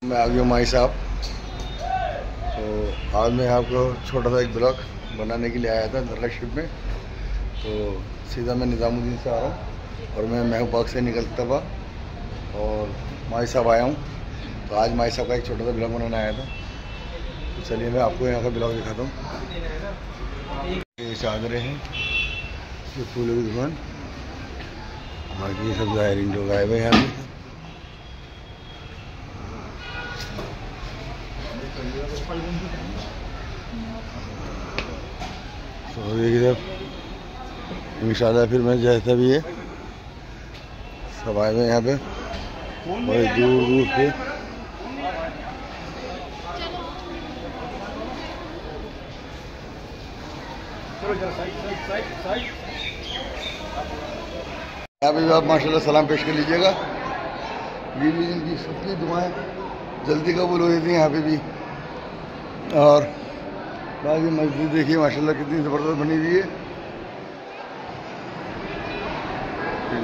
मैं आ गया माई साहब। तो आज मैं आपको छोटा सा एक ब्लॉग बनाने के लिए आया था दर्गाशिप में। तो सीधा मैं निज़ामुद्दीन से आ रहा हूँ और मैं महबूब बाग से निकलता हुआ और माई साहब आया हूँ। तो आज माई साहब का एक छोटा सा ब्लॉग बनाने आया था। तो चलिए मैं आपको यहाँ का ब्लॉग दिखाता हूँ। ये चादरें हैं, ये फूलों की दुकान, बाकी ये सब ज़ायरीन जो गायब है यहाँ पे। तो देखिए इंशाल्लाह फिर मैं जैसा भी है सब आए हुए यहाँ पे बड़े दूर दूर से। यहाँ पे भी आप माशाल्लाह सलाम पेश कर लीजिएगा। बीवी जिनकी सबकी दुआएं जल्दी कबूल हो रही थी यहाँ पे भी। और बाकी मस्जिद देखिए माशाल्लाह कितनी ज़बरदस्त बनी हुई है।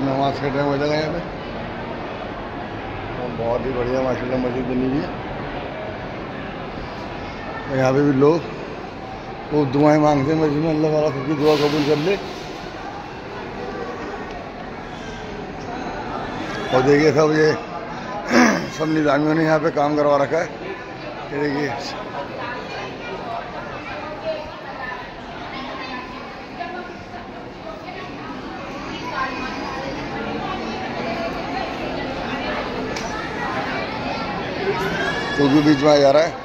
नमाज का टाइम हो जाएगा यहाँ पे। और बहुत ही बढ़िया माशाल्लाह मस्जिद बनी हुई है। और यहाँ पे भी लोग वो दुआएं मांगते हैं मस्जिद में, अल्लाह ताला सबकी दुआ कबूल कर ले। और देखिए सब ये सब निज़ामियों ने यहाँ पे काम करवा रखा है। ये देखिए तो भी बीच में जा रहा है।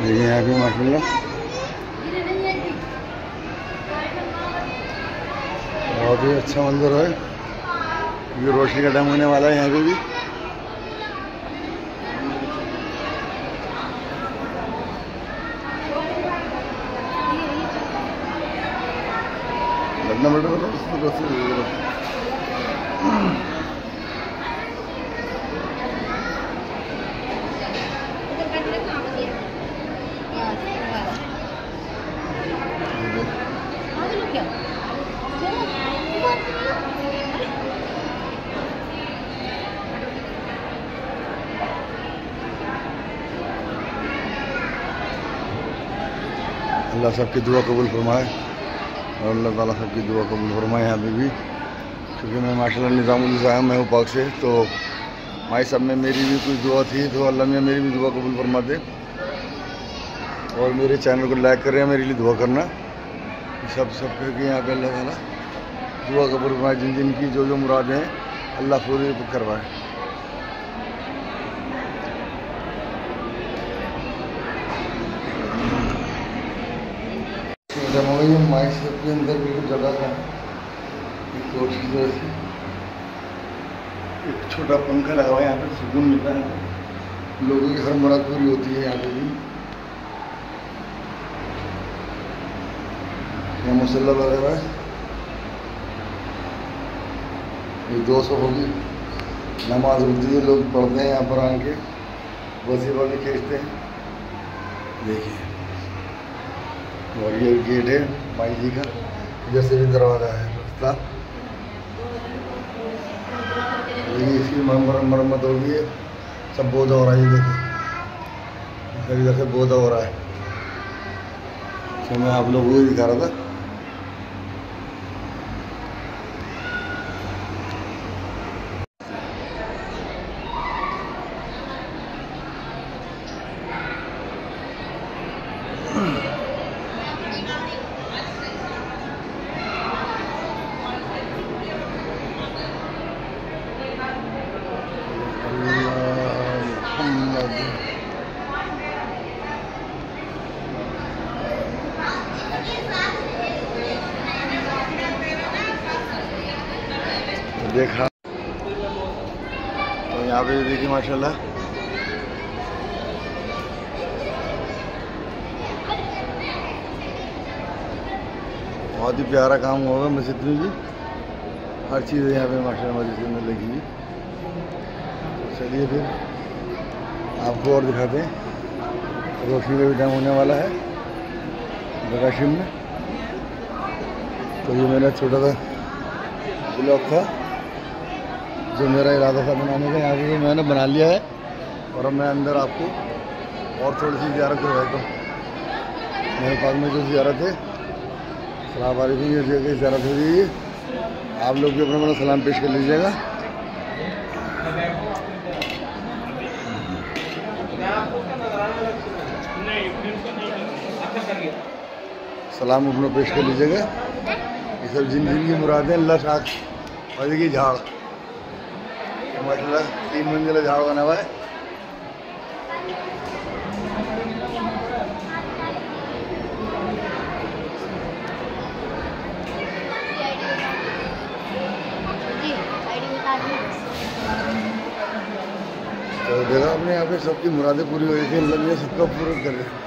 देखिए यहाँ भी माशाल्लाह बहुत ही अच्छा मंजर है। ये रोशनी का टाइम होने वाला है यहाँ पे भी। लगना बेटा अल्लाह सबकी दुआ कबूल फरमाए और अल्लाह ताला सबकी दुआ कबूल फरमाए यहाँ पे भी। क्योंकि मैं माशाल्लाह निज़ामुद्दीन से आया हूँ महबूब बाग से। तो माई साहब में मेरी भी कुछ दुआ थी तो अल्लाह ने मेरी भी दुआ कबूल फरमा दे। और मेरे चैनल को लाइक कर रहे हैं, मेरे लिए दुआ करना। सब करके यहाँ पे अल्लाह ताला दुआ कबूल फरमाए। जिन जिन की जो जो मुरादें हैं अल्लाह पूरी करवाए। माई साहब के अंदर बिल्कुल जगह था एक छोटा पंखा लगा हुआ है। यहाँ पे सुकून मिलता है, लोगों की हर मुराद पूरी होती है यहाँ पे भी। यहाँ मुसल्ला वगैरह है, ये 200 होगी नमाज होती है, लोग पढ़ते हैं यहाँ पर आके, वजीफा भी खींचते हैं। देखिए और ये गेट है माई जी का, जैसे भी दरवाज़ा है रास्ता। देखिए इसकी मरम्मत हो गई है, सब बोधा हो रहा है। देखिए इधर से बोधा हो रहा है। तो मैं आप लोगों को ही दिखा रहा था। देखा तो यहाँ पे देखिए माशाल्लाह बहुत ही प्यारा काम होगा मस्जिद में भी। हर चीज़ यहाँ पे माशाल्लाह मस्जिद में लगी हुई। चलिए फिर आपको और दिखाते हैं। रोशनी का भी टाइम होने वाला है बगाशिम में। तो ये मेरा छोटा सा ब्लॉग था जो मेरा इरादा था बनाने का। यहाँ पे तो मैंने बना लिया है और अब मैं अंदर आपको और थोड़ी सी ज़ियारत करवाता हूँ। मेरे पास में जो ज़ियारत है सलाम वालेकुम, ये जगह की ज़ियारत हो जाइए। आप लोग भी अपना अपना सलाम पेश कर लीजिएगा। सलाम अपना पेश कर लीजिएगा। ये सब जिन जिन की मुरादें अल्लाह शाख वाले की झाड़ माशाल्लाह 3 मंजिला झाड़ बना हुआ है। तो देखा आपने यहाँ पे सबकी मुरादें पूरी हो गई थी, मतलब ये सबका पूरा कर रहे।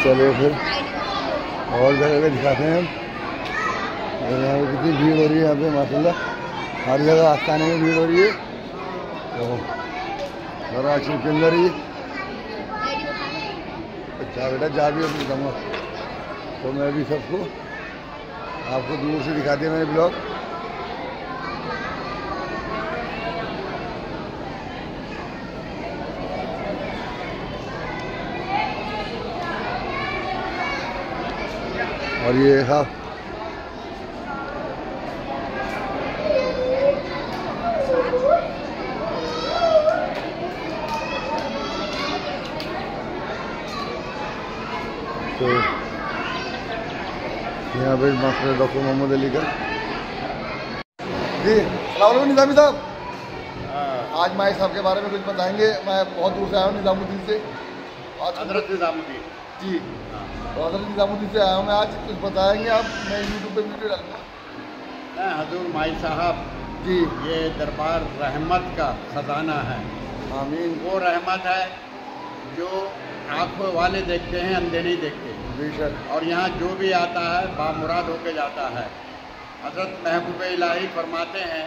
चलिए फिर और जगह पे दिखाते हैं हम। यहाँ पे कितनी भीड़ हो रही है यहाँ पे माशाल्लाह, हर जगह आस्थाने में भीड़ हो रही है। तो बराशिम के अंदर ही अच्छा बेटा जा भी बताऊँगा। तो मैं भी सबको आपको दूर से दिखा दिया मैंने ब्लॉग। और ये था तो यहाँ पे मास्टर डॉक्टर मोहम्मद अली का जी। सलाम निज़ामी साहब, आज माई साहब के बारे में कुछ बताएंगे। मैं बहुत दूर से आया हूँ निज़ामुद्दीन से। हज़रत निज़ामुद्दीन जी, तो हज़रत निज़ामुद्दीन से आया हूँ मैं। आज कुछ बताएंगे आप? मैं यूट्यूब पे वीडियो डालूँगा। मैं हजूर माई साहब जी, ये दरबार रहमत का ख़जाना है। आमीन। वो रहमत है जो आँखों वाले देखते हैं, अंधे नहीं देखते। बेशक। और यहाँ जो भी आता है बामुराद होके जाता है। हज़रत महबूब इलाही फरमाते हैं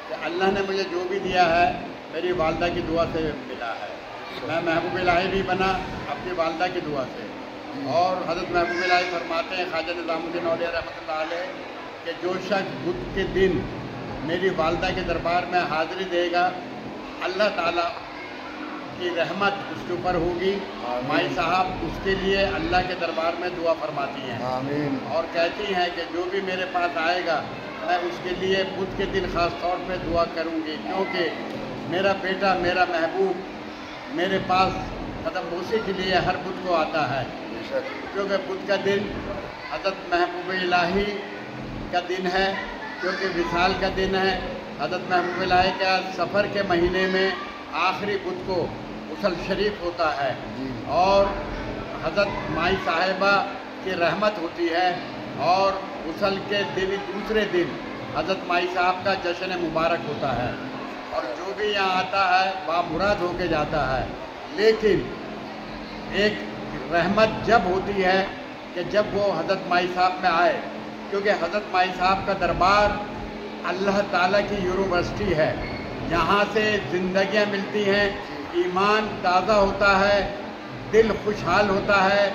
कि अल्लाह ने मुझे जो भी दिया है मेरी वालदा की दुआ से मिला है। मैं महबूब इलाही भी बना अपनी वालदा की दुआ से। और हज़रत महबूब इलाही फरमाते हैं ख्वाजा निज़ामुद्दीन औलिया रहमतुल्लाह अलैह कि जो शख्स बुध के दिन मेरी वालदा के दरबार में हाज़िरी देगा अल्लाह ताला की रहमत उसके ऊपर होगी। माई साहब उसके लिए अल्लाह के दरबार में दुआ फरमाती हैं। आमीन। और कहती हैं कि जो भी मेरे पास आएगा मैं उसके लिए बुध के दिन ख़ास तौर पे दुआ करूँगी, क्योंकि मेरा बेटा मेरा महबूब मेरे पास कदम बोसी के लिए हर बुध को आता है। क्योंकि बुध का दिन हज़रत महबूब इलाही का दिन है, क्योंकि विसाल का दिन है। हज़रत महबूब इलाही का सफ़र के महीने में आखिरी बुध को उसल शरीफ होता है और हज़रत माई साहिबा की रहमत होती है। और उसल के दिन दूसरे दिन हज़रत माई साहब का जश्न मुबारक होता है और जो भी यहाँ आता है बामुराद होके जाता है। लेकिन एक रहमत जब होती है कि जब वो हज़रत माई साहब में आए, क्योंकि हज़रत माई साहब का दरबार अल्लाह ताला की यूनिवर्सिटी है। यहाँ से ज़िंदगियाँ मिलती हैं, ईमान ताज़ा होता है, दिल खुशहाल होता है,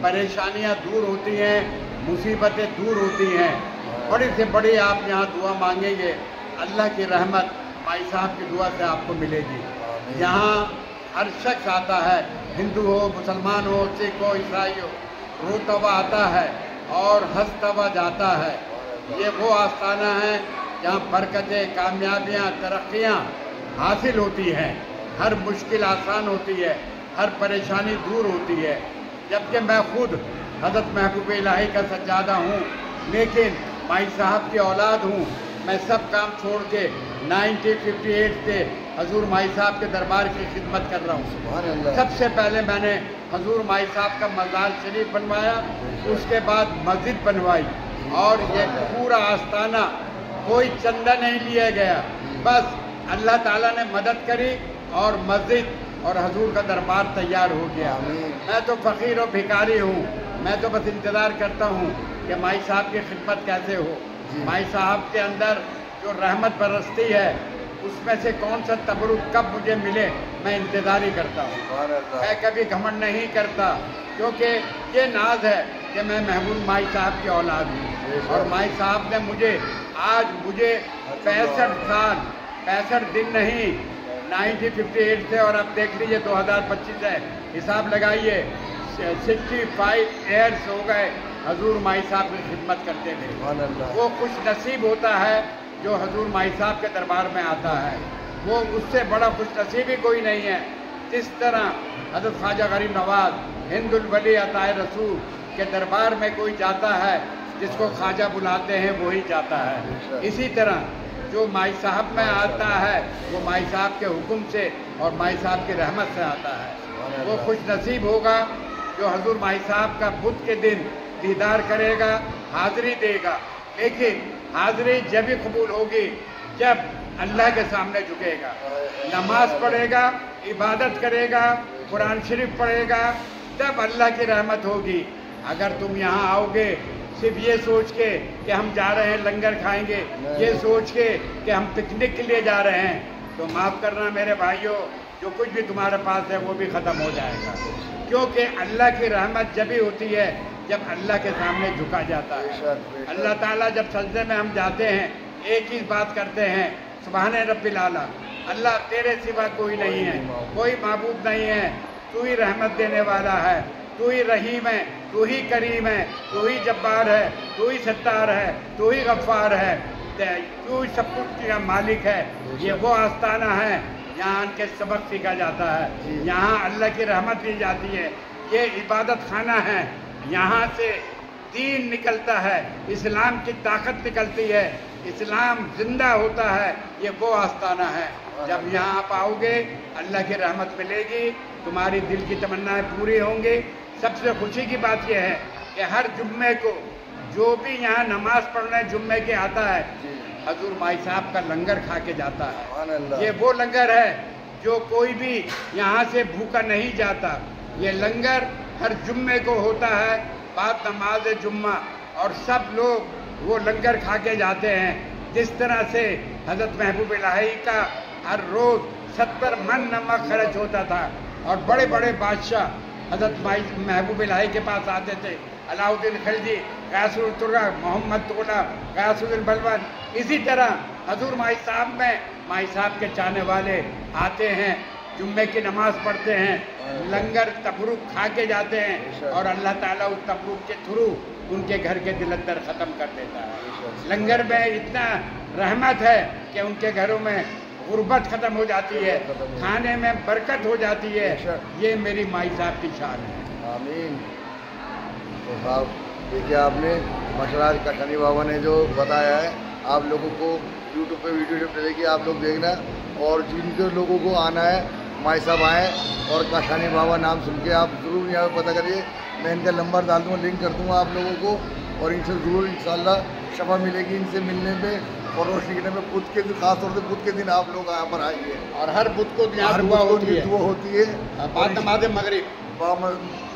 परेशानियाँ दूर होती हैं, मुसीबतें दूर होती हैं। बड़ी से बड़ी आप यहाँ दुआ मांगेंगे अल्लाह की रहमत माई साहब की दुआ से आपको मिलेगी। यहाँ हर शख्स आता है, हिंदू हो, मुसलमान हो, सिख हो, ईसाई हो, रोता हुआ आता है और हंसता हुआ जाता है। ये वो आस्थाना है जहाँ बरकतें, कामयाबियाँ, तरक्कियाँ हासिल होती हैं, हर मुश्किल आसान होती है, हर परेशानी दूर होती है। जबकि मैं खुद हज़रत महबूब इलाही का सज्जादा हूँ, लेकिन माई साहब की औलाद हूँ। मैं सब काम छोड़ के 1958 से हजूर माई साहब के दरबार की खिदमत कर रहा हूँ। सबसे पहले मैंने हजूर माई साहब का मज़ार शरीफ बनवाया, उसके बाद मस्जिद बनवाई और ये पूरा आस्थाना कोई चंदा नहीं लिया गया, बस अल्लाह ताला ने मदद करी और मस्जिद और हजूर का दरबार तैयार हो गया। मैं तो फ़कीर और भिखारी हूँ, मैं तो बस इंतज़ार करता हूँ कि माई साहब की खिदमत कैसे हो। माई साहब के अंदर जो रहमत बरसती है उसमें से कौन सा तबरुक कब मुझे मिले, मैं इंतज़ार ही करता हूँ। मैं कभी घमंड नहीं करता, क्योंकि ये नाज है कि मैं महबूब माई साहब की औलाद हूँ। और माई साहब ने मुझे आज 65 साल 65 दिन नहीं 1958 से, और अब देख लीजिए 2025 है, हिसाब लगाइए 65 ईयर्स हो गए हजूर माई साहब की खिदमत करते थे। वो खुश नसीब होता है जो हजूर माई साहब के दरबार में आता है, वो उससे बड़ा खुश नसीब ही कोई नहीं है। जिस तरह हज़रत ख्वाजा गरीब नवाज हिंदुल वली अताए रसूल के दरबार में कोई जाता है, जिसको ख्वाजा बुलाते हैं वही जाता है, इसी तरह जो माई साहब में आता है वो माई साहब के हुक्म से और माई साहब की रहमत से आता है। वो खुश नसीब होगा जो हजूर माई साहब का बुध के दिन दीदार करेगा, हाज़िरी देगा। लेकिन हाज़िरी जब भी कबूल होगी जब अल्लाह के सामने झुकेगा, नमाज पढ़ेगा, इबादत करेगा, कुरान शरीफ पढ़ेगा, तब अल्लाह की रहमत होगी। अगर तुम यहाँ आओगे सिर्फ ये सोच के कि हम जा रहे हैं लंगर खाएंगे, ये सोच के कि हम पिकनिक के लिए जा रहे हैं, तो माफ़ करना मेरे भाइयों, जो कुछ भी तुम्हारे पास है वो भी ख़त्म हो जाएगा। क्योंकि अल्लाह की रहमत जब ही होती है जब अल्लाह के सामने झुका जाता है। अल्लाह ताला जब सजदे में हम जाते हैं एक ही बात करते हैं, सुभान रब्बिल आला, अल्लाह तेरे सिवा कोई नहीं है, कोई माबूद नहीं है, तू ही रहमत देने वाला है, तू ही रहीम है, तू ही करीम है, तू ही जब्बार है, तू ही सत्तार है, तू ही गफ्फार है, तू ही सब कुछ का मालिक है। ये वो आस्थाना है यहाँ के सबक सीखा जाता है, यहाँ अल्लाह की रहमत दी जाती है। ये इबादत खाना है, यहाँ से दीन निकलता है, इस्लाम की ताकत निकलती है, इस्लाम जिंदा होता है। ये वो आस्थाना है, जब यहाँ आप आओगे अल्लाह की रहमत मिलेगी, तुम्हारी दिल की तमन्नाएं पूरी होंगी। सबसे खुशी की बात यह है कि हर जुम्मे को जो भी यहाँ नमाज पढ़ने जुम्मे के आता है, हजूर माई साहब का लंगर खा के जाता है। ये वो लंगर है जो कोई भी यहाँ से भूखा नहीं जाता। ये लंगर हर जुम्मे को होता है बाद नमाज जुम्मा, और सब लोग वो लंगर खा के जाते हैं। जिस तरह से हज़रत महबूब इलाही का हर रोज़ 70 मन नमक खर्च होता था, और बड़े बड़े बादशाह हज़रत महबूब इलाही के पास आते थे, अलाउद्दीन खिलजी, गयासुल तुर्रा, मोहम्मद तोला, गयासुद्दीन बलवन। इसी तरह हजूर माई साहब में माई साहब के चाहने वाले आते हैं, जुम्मे की नमाज पढ़ते हैं, लंगर तबरुक खा के जाते हैं, और अल्लाह ताला उस तबरुक के थ्रू उनके घर के दिलंदर ख़त्म कर देता है। लंगर में इतना रहमत है कि उनके घरों में गुर्बत ख़त्म हो जाती है, खाने में बरकत हो जाती है। ये मेरी माई साहब की शान है। आमीन। तो साहब देखिए आपने माशाल्लाह काशानी बाबा ने जो बताया है, आप लोगों को यूट्यूब पे वीडियो देखिए, आप लोग देखना, और जिनके लोगों को आना है माई साहब आएँ, और काशानी बाबा नाम सुन के आप ज़रूर यहाँ पर पता करिए। मैं इनका नंबर डाल दूँगा, लिंक कर दूँगा आप लोगों को, और इनसे ज़रूर इंशाल्लाह शफा मिलेगी इनसे मिलने में, और रोशनी करने में। बुध के दिन, खास तौर से बुध के दिन आप लोग यहाँ पर आइए, और हर बुध को यहाँ दुआ होती है बाद नमाज मगरिब,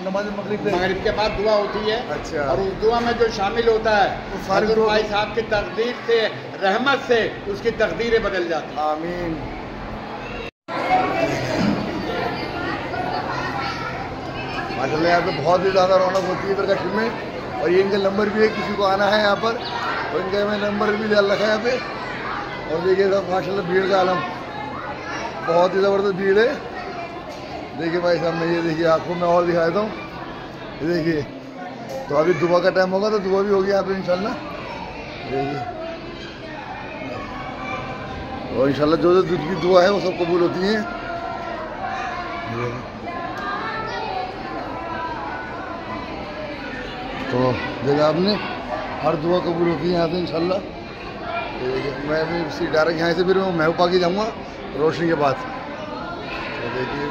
नमाज मगरिब के बाद दुआ होती है। अच्छा। और उस दुआ में जो शामिल होता है वो सारे भाई साहब की तकदीर से, रहमत से उसकी तकदीरें बदल जाती हैं। आमीन। माशाल्लाह यहाँ पे बहुत ही ज़्यादा रौनक होती है इधर कश्मीर में, और ये इनका नंबर भी है, किसी को आना है यहाँ पर तो इनका मैं नंबर भी डाल रखा है यहाँ पे। और देखिए सब माशाल्लाह भीड़ का आलम, बहुत ही ज़बरदस्त भीड़ है। देखिए भाई साहब, मैं ये देखिए आपको मैं और दिखा देता हूँ, ये देखिए। तो अभी दुआ का टाइम होगा तो दुआ भी होगी यहाँ पे इंशाल्लाह। देखिए, और इंशाल्लाह जो जो की दुआ है वो सब कबूल होती है। तो देखा आपने, हर दुआ कबूल होती है यहाँ से इंशाल्लाह। देखिए मैं भी डायरेक्ट यहाँ से फिर मैं महबूबा की जाऊँगा रोशनी के बाद। तो देखिए